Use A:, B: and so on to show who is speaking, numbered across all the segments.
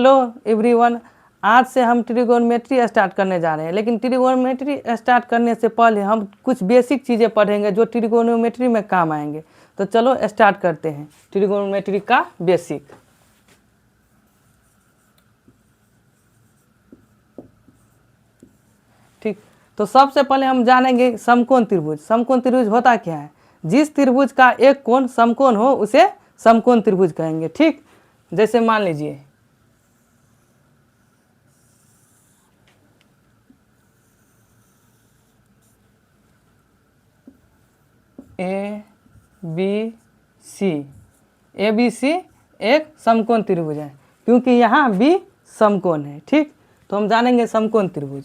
A: Hello everyone, आज से हम ट्रिगोनोमेट्री स्टार्ट करने जा रहे हैं। लेकिन ट्रिगोनोमेट्री स्टार्ट करने से पहले हम कुछ बेसिक चीज़ें पढ़ेंगे जो ट्रिगोनोमेट्री में काम आएंगे। तो चलो स्टार्ट करते हैं ट्रिगोनोमेट्री का बेसिक। ठीक, तो सबसे पहले हम जानेंगे समकोण त्रिभुज। समकोण त्रिभुज होता क्या है? जिस त्रिभुज का एक कोण समकोण हो उसे समकोण त्रिभुज कहेंगे। ठीक, जैसे मान लीजिए ए बी सी एक समकोण त्रिभुज है, क्योंकि यहाँ बी समकोण है। ठीक, तो हम जानेंगे समकोण त्रिभुज।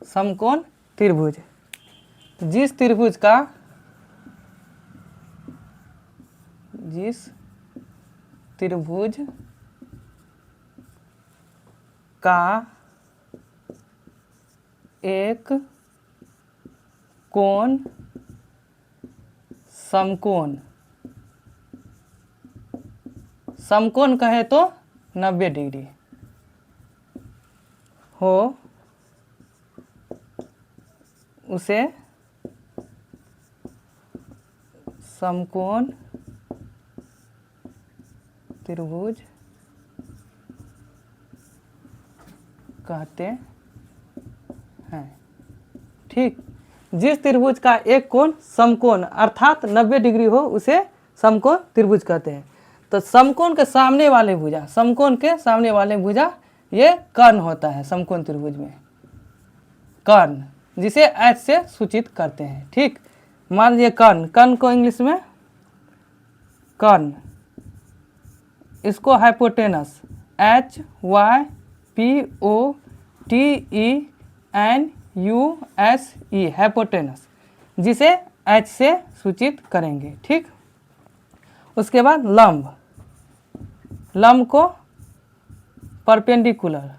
A: समकोण त्रिभुज, जिस त्रिभुज का एक कोण समकोण, समकोण कहे तो 90 डिग्री हो, उसे समकोण त्रिभुज कहते हैं। ठीक, जिस त्रिभुज का एक कोण समकोण अर्थात 90 डिग्री हो उसे समकोण त्रिभुज कहते हैं। तो समकोण के सामने वाले भुजा, समकोण के सामने वाले भुजा ये कर्ण होता है समकोण त्रिभुज में, कर्ण, जिसे एच से सूचित करते हैं। ठीक, मान लीजिए कर्ण, कर्ण को इंग्लिश में कर्ण, इसको हाइपोटेनस, HYPOTENUSE, हाइपोटेनस, जिसे एच से सूचित करेंगे। ठीक, उसके बाद लंब, लंब को परपेंडिकुलर,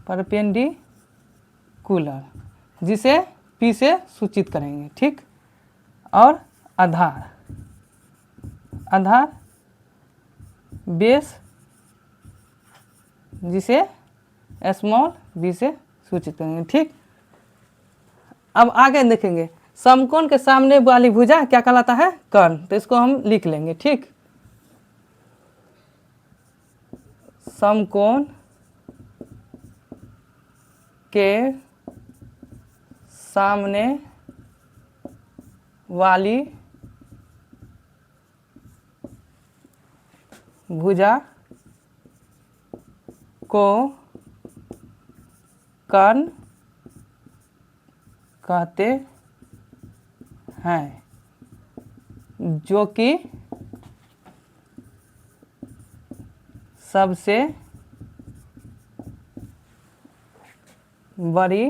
A: परपेंडिकुलर, जिसे P से सूचित करेंगे। ठीक, और आधार, आधार बेस, जिसे स्मॉल b से सूचित करेंगे। ठीक, अब आगे देखेंगे समकोण के सामने वाली भुजा क्या कहलाता है? कर्ण। तो इसको हम लिख लेंगे। ठीक, समकोण के सामने वाली भुजा को कर्ण कहते हैं, जो कि सबसे बड़ी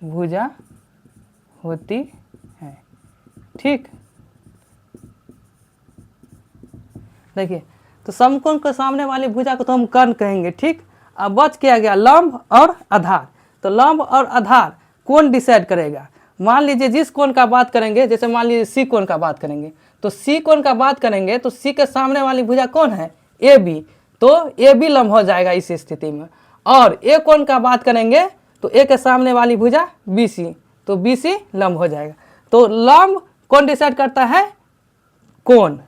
A: भुजा होती है। ठीक, देखिए, तो समकोण के सामने वाली भुजा को तो हम कर्ण कहेंगे। ठीक, अब बच क्या गया? लंब और आधार। तो लंब और आधार कौन डिसाइड करेगा? मान लीजिए जिस कोण का बात करेंगे, जैसे मान लीजिए सी कोण का बात करेंगे, तो सी कोण का बात करेंगे तो सी के सामने वाली भुजा कौन है? ए बी, तो ए बी लंब हो जाएगा इस स्थिति में। और ए कोण का बात करेंगे तो ए के सामने वाली भुजा बी सी, तो बी सी लंब हो जाएगा। तो लंब कौन डिसाइड करता है? कोण।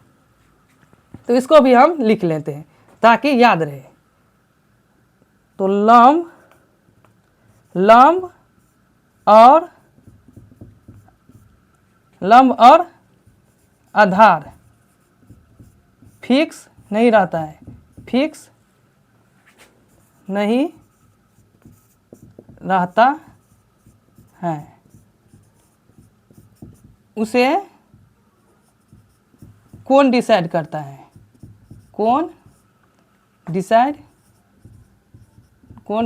A: तो इसको भी हम लिख लेते हैं ताकि याद रहे। तो लंब, लंब और आधार फिक्स नहीं रहता है, फिक्स नहीं रहता है, उसे कौन डिसाइड करता है? कौन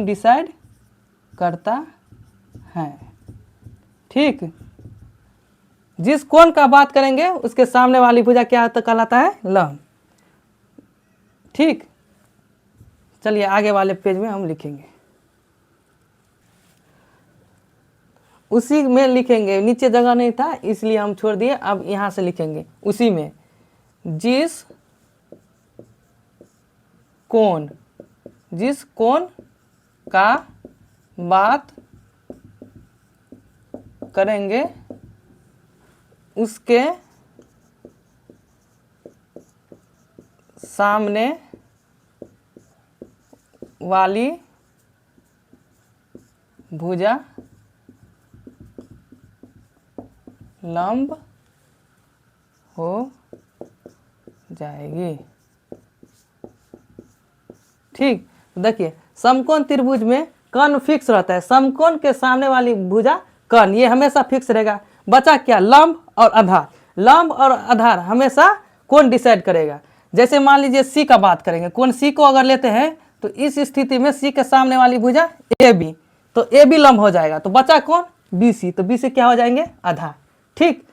A: डिसाइड करता है। ठीक, जिस कोण का बात करेंगे उसके सामने वाली भुजा क्या कहलाता है? लंब। ठीक, चलिए आगे वाले पेज में हम लिखेंगे, उसी में लिखेंगे, नीचे जगह नहीं था इसलिए हम छोड़ दिए, अब यहाँ से लिखेंगे उसी में। जिस कोण का बात करेंगे उसके सामने वाली भुजा लंब हो जाएगी। ठीक, देखिए समकोण त्रिभुज में कर्ण फिक्स रहता है, समकोण के सामने वाली भुजा कर्ण ये हमेशा फिक्स रहेगा। बचा क्या? लंब और आधार। लंब और आधार हमेशा कौन डिसाइड करेगा? जैसे मान लीजिए सी का बात करेंगे, कौन सी को अगर लेते हैं तो इस स्थिति में सी के सामने वाली भुजा ए बी, तो ए बी लंब हो जाएगा। तो बचा कौन? बी सी, तो बी सी क्या हो जाएंगे? आधार। ठीक,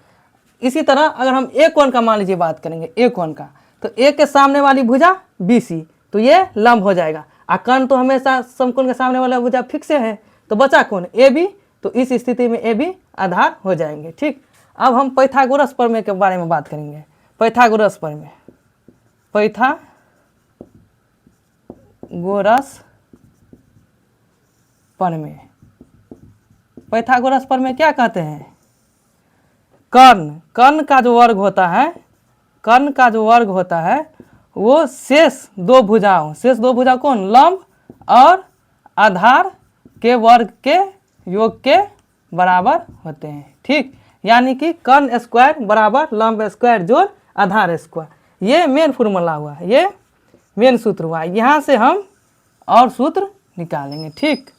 A: इसी तरह अगर हम ए कोण का मान लीजिए बात करेंगे, ए कोण का, तो ए के सामने वाली भुजा बी सी, तो ये लंब हो जाएगा। कर्ण तो हमेशा समकोण के सामने वाला भुजा फिक्स है, तो बचा कौन? ए बी, तो इस स्थिति में ए बी आधार हो जाएंगे। ठीक, अब हम पाइथागोरस प्रमेय के बारे में बात करेंगे। पाइथागोरस प्रमेय, पाइथागोरस प्रमेय, पाइथागोरस प्रमेय क्या कहते हैं? कर्ण का जो वर्ग होता है, कर्ण का जो वर्ग होता है वो शेष दो भुजाओं कौन? लंब और आधार के वर्ग के योग के बराबर होते हैं। ठीक, यानी कि कर्ण स्क्वायर बराबर लंब स्क्वायर जोड़ आधार स्क्वायर, ये मेन फॉर्मूला हुआ, ये मेन सूत्र हुआ। यहाँ से हम और सूत्र निकालेंगे। ठीक,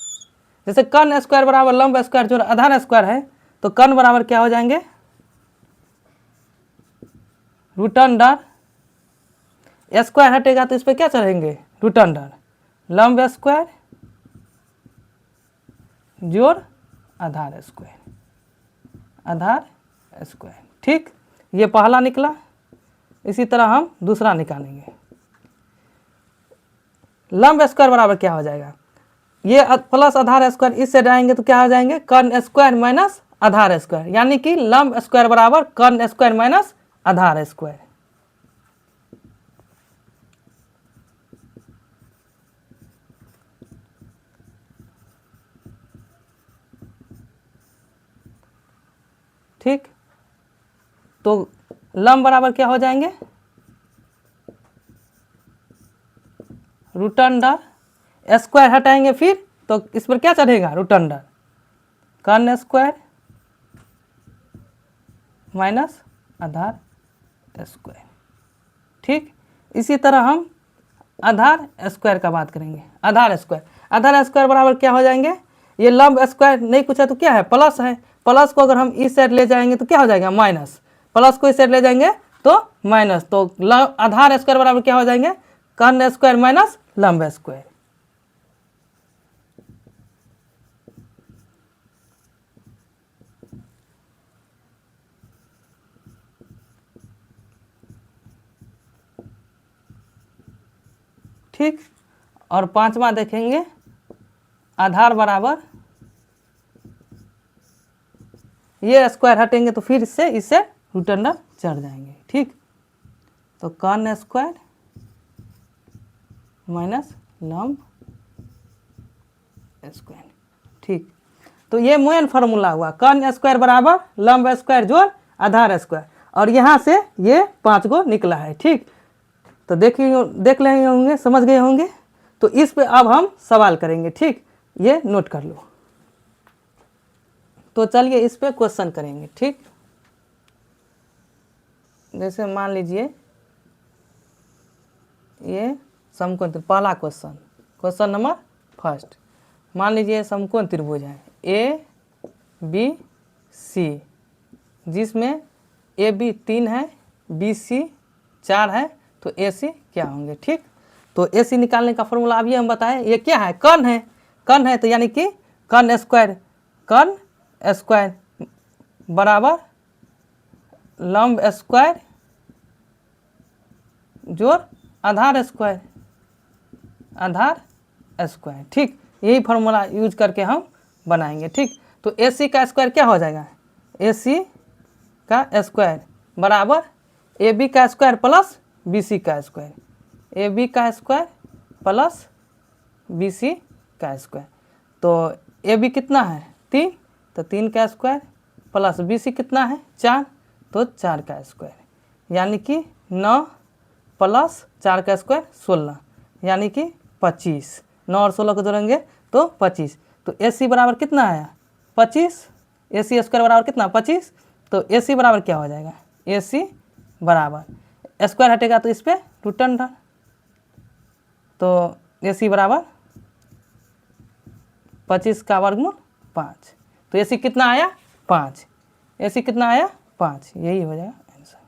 A: जैसे कर्ण स्क्वायर बराबर लंब स्क्वायर जोड़ आधार स्क्वायर है, तो कर्ण बराबर क्या हो जाएंगे? रूट अंडर स्क्वायर हटेगा तो इस पर क्या चढ़ेंगे? रूट अंडर लंब स्क्वायर जोड़ आधार स्क्वायर। ठीक, ये पहला निकला। इसी तरह हम दूसरा निकालेंगे। लंब स्क्वायर बराबर क्या हो जाएगा? ये प्लस आधार स्क्वायर इस साइड आएंगे तो क्या हो जाएंगे? कर्ण स्क्वायर माइनस आधार स्क्वायर, यानी कि लंब स्क्वायर बराबर कर्ण स्क्वायर माइनस आधार स्क्वायर। ठीक, तो लंब बराबर क्या हो जाएंगे? रूट अंडर स्क्वायर हटाएंगे फिर तो इस पर क्या चढ़ेगा? रूट अंडर कर्ण स्क्वायर माइनस आधार स्क्वायर। ठीक, इसी तरह हम आधार स्क्वायर का बात करेंगे। आधार स्क्वायर बराबर क्या हो जाएंगे? ये लंब स्क्वायर नहीं कुछ है तो क्या है? प्लस है। प्लस को अगर हम इस साइड ले जाएंगे तो क्या हो जाएगा? माइनस। प्लस को इस साइड ले जाएंगे तो माइनस, तो आधार स्क्वायर बराबर क्या हो जाएंगे? कर्ण स्क्वायर माइनस लंब स्क्वायर। ठीक, और पांचवा देखेंगे आधार बराबर, ये स्क्वायर हटेंगे तो फिर इससे रूट अंडर चढ़ जाएंगे। ठीक, तो कर्ण स्क्वायर माइनस लंब स्क्वायर। ठीक, तो ये मेन फार्मूला हुआ, कर्ण स्क्वायर बराबर लंब स्क्वायर जोड़ आधार स्क्वायर, और यहाँ से ये 5 गो निकला है। ठीक, तो देख रहे होंगे, समझ गए होंगे। तो इस पे अब हम सवाल करेंगे। ठीक, ये नोट कर लो। तो चलिए इस पे क्वेश्चन करेंगे। ठीक, जैसे मान लीजिए ये समकोण, पहला क्वेश्चन नंबर फर्स्ट, मान लीजिए समकोण त्रिभुज है ए बी सी, जिसमें ए बी 3 है, बी सी 4 है, तो ए सी क्या होंगे? ठीक, तो ए सी निकालने का फॉर्मूला अभी हम बताएं। ये क्या है? कर्ण है, तो यानी कि कर्ण स्क्वायर बराबर लंब स्क्वायर जोड़ आधार स्क्वायर, आधार स्क्वायर। ठीक, यही फॉर्मूला यूज करके हम बनाएंगे। ठीक, तो ए सी का स्क्वायर क्या हो जाएगा, ए सी का स्क्वायर बराबर ए बी का स्क्वायर प्लस बी सी का स्क्वायर, ए बी का स्क्वायर प्लस बी सी का स्क्वायर। तो ए बी कितना है 3, तो 3 का स्क्वायर प्लस बी सी कितना है 4, तो 4 का स्क्वायर, यानी कि 9 प्लस 4 का स्क्वायर 16, यानी कि 25। 9 और 16 को जोड़ेंगे तो 25। तो ए सी बराबर कितना आया 25, ए सी स्क्वायर बराबर कितना 25। तो ए सी बराबर क्या हो जाएगा, ए सी बराबर स्क्वायर हटेगा तो इस पर रूट अंडर, तो ए सी बराबर 25 का वर्गमूल 5। तो ए सी कितना आया 5, ए सी कितना आया 5, यही हो जाएगा आंसर।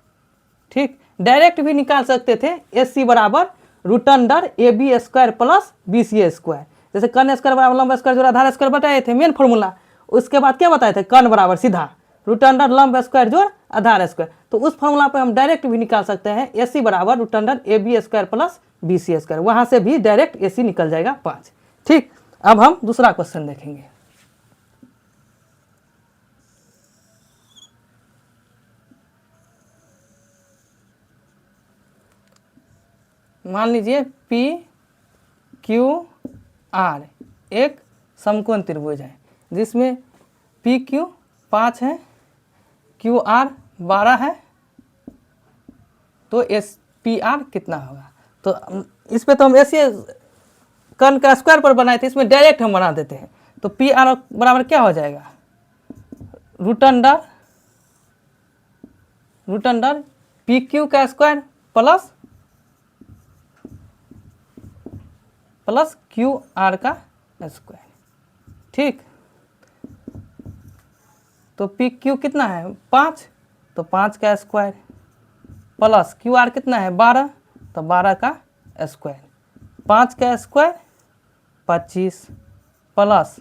A: ठीक, डायरेक्ट भी निकाल सकते थे, ए सी बराबर root under A B square plus B C square. जैसे कर्ण स्क्वायर बराबर लंब स्क्वायर जोड़ आधार स्क्वायर बताए थे मेन फॉर्मूला, उसके बाद क्या बताए थे, कर्ण बराबर सीधा रूट अंडर लंब स्क्वायर जोड़ आधार स्क्वायर। तो उस फॉर्मूला पे हम डायरेक्ट भी निकाल सकते हैं, ए सी बराबर root under A B square plus B C square, वहाँ से भी डायरेक्ट ए सी निकल जाएगा 5। ठीक, अब हम दूसरा क्वेश्चन देखेंगे। मान लीजिए पी क्यू आर एक समकोण त्रिभुज है जिसमें पी क्यू 5 है, क्यू आर 12 है, तो एस पी आर कितना होगा। तो इस पे तो हम ऐसे कर्ण का स्क्वायर पर बनाए थे, इसमें डायरेक्ट हम बना देते हैं। तो पी आर बराबर क्या हो जाएगा, रूट अंडर पी क्यू का स्क्वायर प्लस क्यू आर का स्क्वायर। ठीक, तो पी क्यू कितना है 5, तो 5 का स्क्वायर प्लस क्यू आर कितना है 12, तो 12 का स्क्वायर, 5 का स्क्वायर 25 प्लस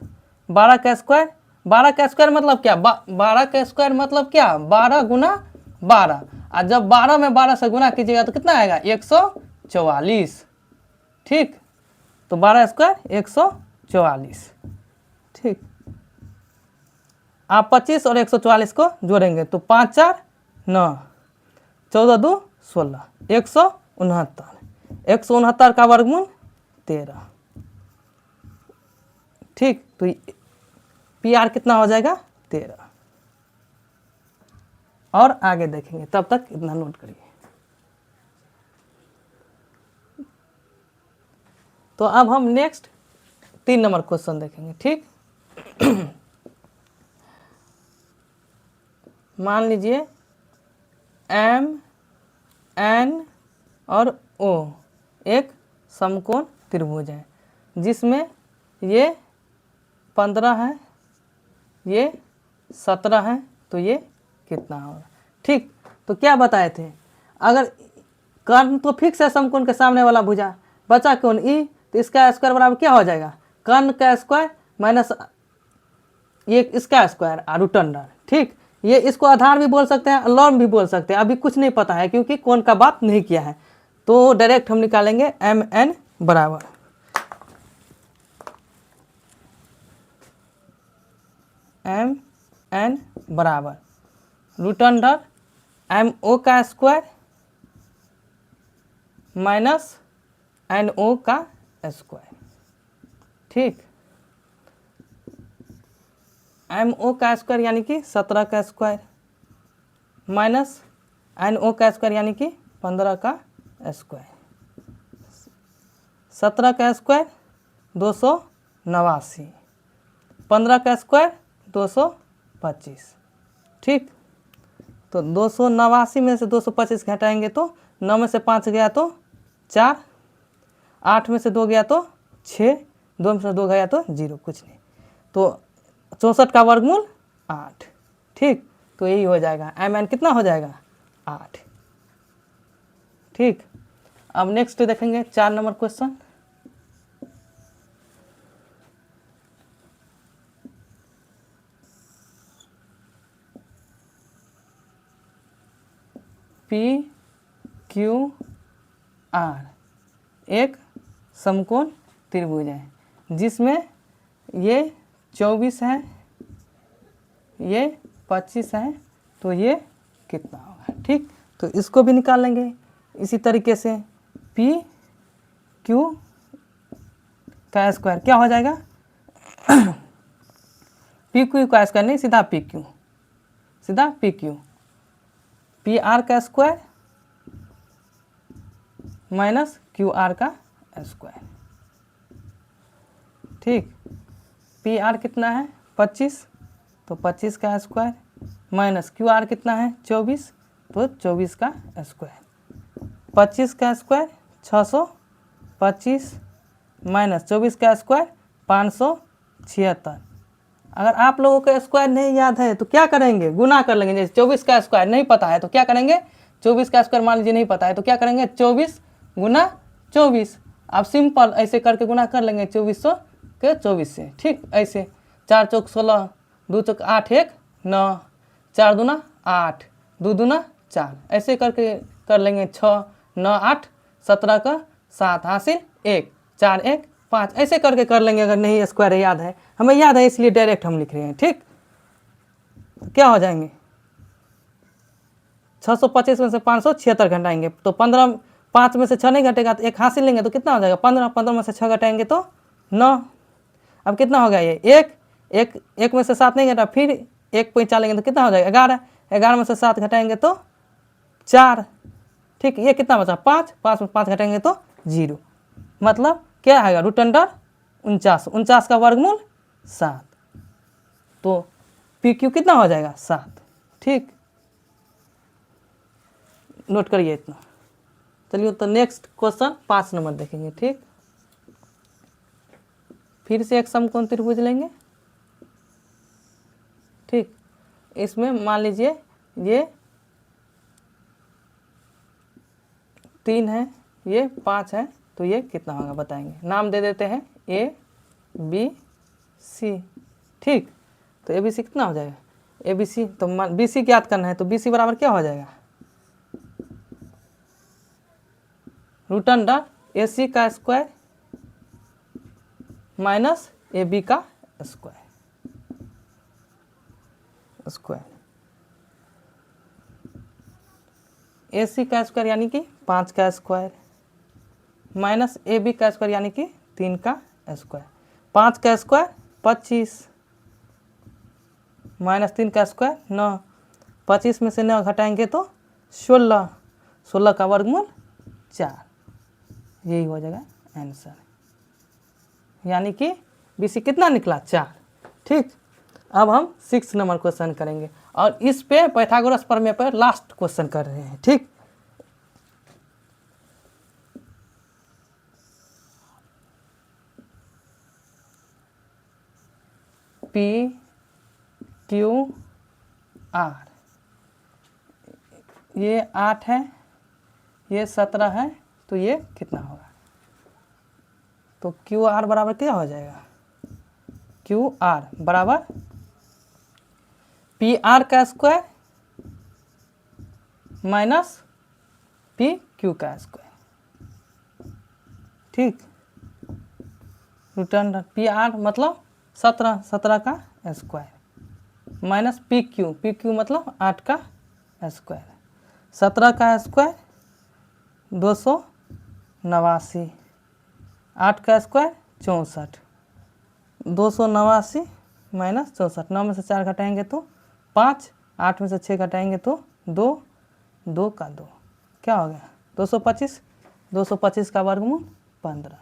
A: 12 का स्क्वायर, 12 का स्क्वायर मतलब क्या, 12 का स्क्वायर मतलब क्या 12 गुना 12, और जब 12 में 12 से गुना कीजिएगा तो कितना आएगा 144। ठीक, तो 12 स्क्वायर 144। ठीक, आप 25 और 144 को जोड़ेंगे तो 5 4 9, 14 2 16, 169, 169 का वर्गमूल 13। ठीक, तो पी आर कितना हो जाएगा 13। और आगे देखेंगे, तब तक इतना नोट करिए। तो अब हम नेक्स्ट 3 नंबर क्वेश्चन देखेंगे। ठीक, मान लीजिए एम एन और ओ एक समकोण त्रिभुज है जिसमें ये 15 है, ये 17 है, तो ये कितना होगा। ठीक, तो क्या बताए थे, अगर कर्ण तो फिक्स है समकोण के सामने वाला भुजा, बचा कौन ई, तो इसका स्क्वायर बराबर क्या हो जाएगा, कर्ण का स्क्वायर माइनस ये इसका स्क्वायर और रूट अंडर। ठीक, ये इसको आधार भी बोल सकते हैं, लंब भी बोल सकते हैं, अभी कुछ नहीं पता है क्योंकि कोण का बात नहीं किया है। तो डायरेक्ट हम निकालेंगे एम एन बराबर एम एन बराबर रूट अंडर एम ओ का स्क्वायर माइनस एन ओ का स्क्वायर। ठीक, एम ओ का स्क्वायर यानी कि 17 का स्क्वायर माइनस एन ओ का स्क्वायर यानी कि 15 का स्क्वायर। 17 का स्क्वायर 289, 15 का स्क्वायर 225। ठीक, तो 289 में से 225 घटाएंगे तो 9 में से 5 गया तो 4, 8 में से 2 गया तो 6, 2 में से 2 गया तो 0, कुछ नहीं, तो 64 का वर्गमूल 8। ठीक, तो यही हो जाएगा, एम एन कितना हो जाएगा 8। ठीक, अब नेक्स्ट देखेंगे 4 नंबर क्वेश्चन। क्यू आर एक समकोण त्रिभुज है जिसमें ये 24 है, ये 25 है, तो ये कितना होगा। ठीक, तो इसको भी निकाल लेंगे इसी तरीके से। पी क्यू का स्क्वायर क्या हो जाएगा पी क्यू का स्क्वायर नहीं, सीधा पी क्यू, सीधा पी क्यू, पी आर का स्क्वायर माइनस क्यू आर का स्क्वायर। ठीक, पी आर कितना है 25, तो 25 का स्क्वायर माइनस क्यू आर कितना है 24, तो 24 का स्क्वायर। 25 का स्क्वायर 625 माइनस 24 का स्क्वायर 576। अगर आप लोगों को स्क्वायर नहीं याद है तो क्या करेंगे, गुना कर लेंगे। जैसे 24 का स्क्वायर नहीं पता है तो क्या करेंगे, 24 का स्क्वायर मान लीजिए नहीं पता है तो क्या करेंगे 24 गुना 24। आप सिंपल ऐसे करके गुना कर लेंगे 2400 के 24 से। ठीक, ऐसे 4 चौक 16, 2 चौक 8, 1 9, 4 दूना 8, 2 दूना 4, ऐसे करके कर लेंगे 6 9 8 17 का 7 हासिल 1 4 1 5, ऐसे करके कर लेंगे। अगर नहीं स्क्वायर याद है, हमें याद है इसलिए डायरेक्ट हम लिख रहे हैं। ठीक, तो क्या हो जाएंगे 625 में से 576 घटाएंगे तो 15, 5 में से 6 नहीं घटेगा तो 1 हासिल लेंगे तो कितना हो जाएगा 15, 15 में से 6 घटाएंगे तो 9। अब कितना हो गया ये 1 में से 7 नहीं घटा, फिर 1 पैंचा लेंगे तो कितना हो जाएगा 11, 11 में से 7 घटाएंगे तो 4। ठीक, ये कितना बचा 5, 5 में 5 घटाएंगे तो 0, मतलब क्या आएगा रूट अंडर 49, 49 का वर्गमूल 7, तो पी क्यू कितना हो जाएगा 7। ठीक, नोट करिए इतना। चलिए तो नेक्स्ट क्वेश्चन 5 नंबर देखेंगे। ठीक, फिर से एक समकोण त्रिभुज लेंगे। ठीक, इसमें मान लीजिए ये 3 है, ये 5 है, तो ये कितना होगा बताएंगे। नाम दे देते हैं ए बी सी। ठीक, तो ए बी सी कितना हो जाएगा ए बी सी, तो बी सी याद करना है तो बी सी बराबर क्या हो जाएगा रूट अंडर ए सी का स्क्वायर माइनस ए बी का स्क्वायर। ए सी का स्क्वायर यानी कि 5 का स्क्वायर माइनस ए बी का स्क्वायर यानी कि 3 का स्क्वायर। 5 का स्क्वायर 25 माइनस 3 का स्क्वायर 9, 25 में से 9 घटाएंगे तो 16, 16 का वर्गमूल 4, यही हो जाएगा आंसर। यानी कि बी सी कितना निकला 4। ठीक, अब हम 6 नंबर क्वेश्चन करेंगे और इस पे पाइथागोरस प्रमेय पर लास्ट क्वेश्चन कर रहे हैं। ठीक, पी क्यू आर, ये 8 है, ये 17 है, तो ये कितना होगा। तो क्यू आर बराबर क्या हो जाएगा क्यू आर बराबर पी आर का स्क्वायर माइनस पी क्यू का स्क्वायर। ठीक, रिटर्न पी आर मतलब 17, 17 का स्क्वायर माइनस पी क्यू मतलब 8 का स्क्वायर। 17 का स्क्वायर 289, 8 का स्क्वायर 64, 289 माइनस 64, 9 में से 4 घटाएंगे तो 5, 8 में से 6 घटाएंगे तो 2, 2 का 2, क्या हो गया 225, 225 का वर्गमूल 15।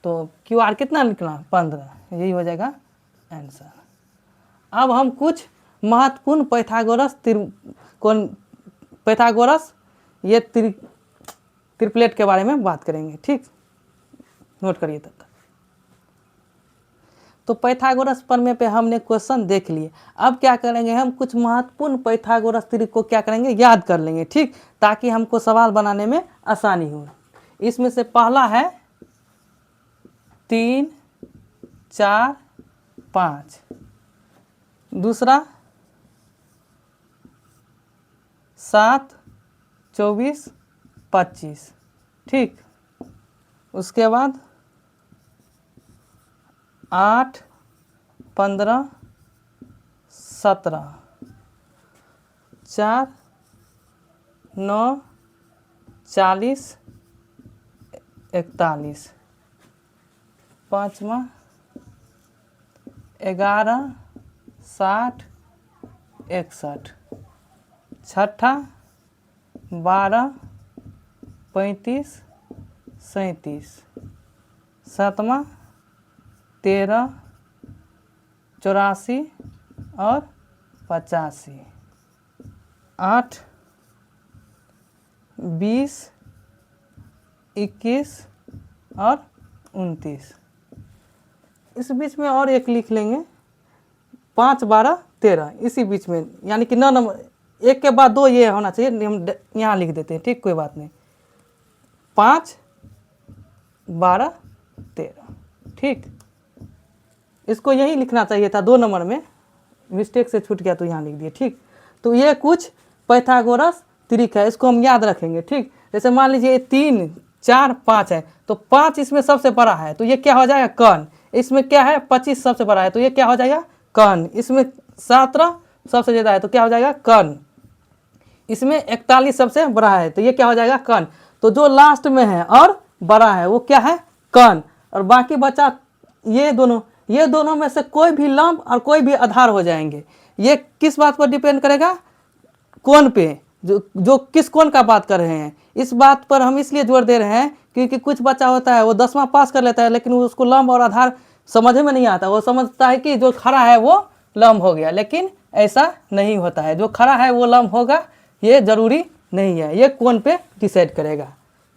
A: तो क्यू आर कितना निकला 15, यही हो जाएगा आंसर। अब हम कुछ महत्वपूर्ण पाइथागोरस ये ट्रिपलेट के बारे में बात करेंगे। ठीक, नोट करिए तब तक। तो पाइथागोरस प्रमेय पे हमने क्वेश्चन देख लिए। अब क्या करेंगे हम कुछ महत्वपूर्ण पाइथागोरस त्रिक को क्या करेंगे याद कर लेंगे। ठीक, ताकि हमको सवाल बनाने में आसानी हो। इसमें से पहला है 3 4 5, दूसरा 7 24, 25, ठीक। उसके बाद 8, 15, 17, 4, 9, 40, 41, पाँचवा 11, 60, 61, छठा 12, 35, 37, सातवां 13, 84 और 85, 8, 20, 21 और 29। इस बीच में और एक लिख लेंगे 5, 12, 13, इसी बीच में, यानी कि 9 नंबर, एक के बाद 2 ये होना चाहिए, हम यहाँ लिख देते हैं, ठीक, कोई बात नहीं। 5, 12, 13, ठीक। इसको यही लिखना चाहिए था 2 नंबर में, मिस्टेक से छूट गया तो यहाँ लिख दिए, ठीक। तो ये कुछ पाइथागोरस त्रिक है, इसको हम याद रखेंगे, ठीक। जैसे मान लीजिए 3, 4, 5 है, तो 5 इसमें सबसे बड़ा है, तो ये क्या हो जाएगा, कर्ण। इसमें क्या है, 25 सबसे बड़ा है, तो ये क्या हो जाएगा, कर्ण। इसमें 17 सबसे ज़्यादा है, तो क्या हो जाएगा, कर्ण। इसमें 41 सबसे बड़ा है, तो ये क्या हो जाएगा, कर्ण। तो जो लास्ट में है और बड़ा है वो क्या है, कर्ण। और बाकी बचा ये दोनों में से कोई भी लंब और कोई भी आधार हो जाएंगे। ये किस बात पर डिपेंड करेगा, कोण पे, जो किस कोण का बात कर रहे हैं। इस बात पर हम इसलिए जोर दे रहे हैं क्योंकि कुछ बच्चा होता है वो 10वां पास कर लेता है, लेकिन उसको लंब और आधार समझ में नहीं आता। वो समझता है कि जो खड़ा है वो लंब हो गया, लेकिन ऐसा नहीं होता है। जो खड़ा है वो लंब होगा ये जरूरी नहीं है, ये कोण पे डिसाइड करेगा,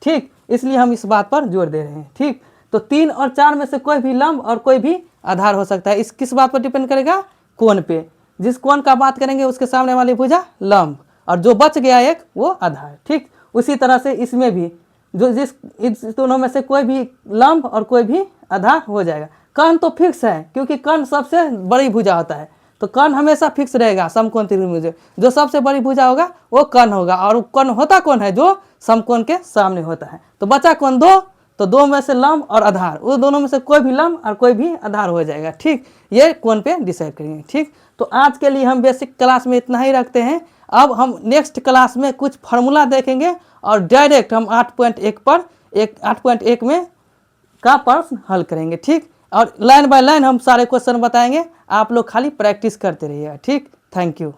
A: ठीक। इसलिए हम इस बात पर जोर दे रहे हैं, ठीक। तो 3 और 4 में से कोई भी लंब और कोई भी आधार हो सकता है। इस किस बात पर डिपेंड करेगा, कोण पे। जिस कोण का बात करेंगे उसके सामने वाली भुजा लंब, और जो बच गया एक वो आधार, ठीक। उसी तरह से इसमें भी इस दोनों में से कोई भी लंब और कोई भी आधार हो जाएगा। कर्ण तो फिक्स है क्योंकि कर्ण सबसे बड़ी भुजा होता है, तो कर्ण हमेशा फिक्स रहेगा समकोण त्रिभुज में। जो सबसे बड़ी भुजा होगा वो कर्ण होगा, और कर्ण होता कौन है, जो समकोण के सामने होता है। तो बचा कौन, 2, तो 2 में से लंब और आधार, वो दोनों में से कोई भी लंब और कोई भी आधार हो जाएगा, ठीक। ये कोण पे डिसाइड करेंगे, ठीक। तो आज के लिए हम बेसिक क्लास में इतना ही रखते हैं। अब हम नेक्स्ट क्लास में कुछ फार्मूला देखेंगे और डायरेक्ट हम 8.1 पर 8.1 में का प्रश्न हल करेंगे, ठीक। और लाइन बाय लाइन हम सारे क्वेश्चन बताएंगे, आप लोग खाली प्रैक्टिस करते रहिएगा, ठीक। Thank you.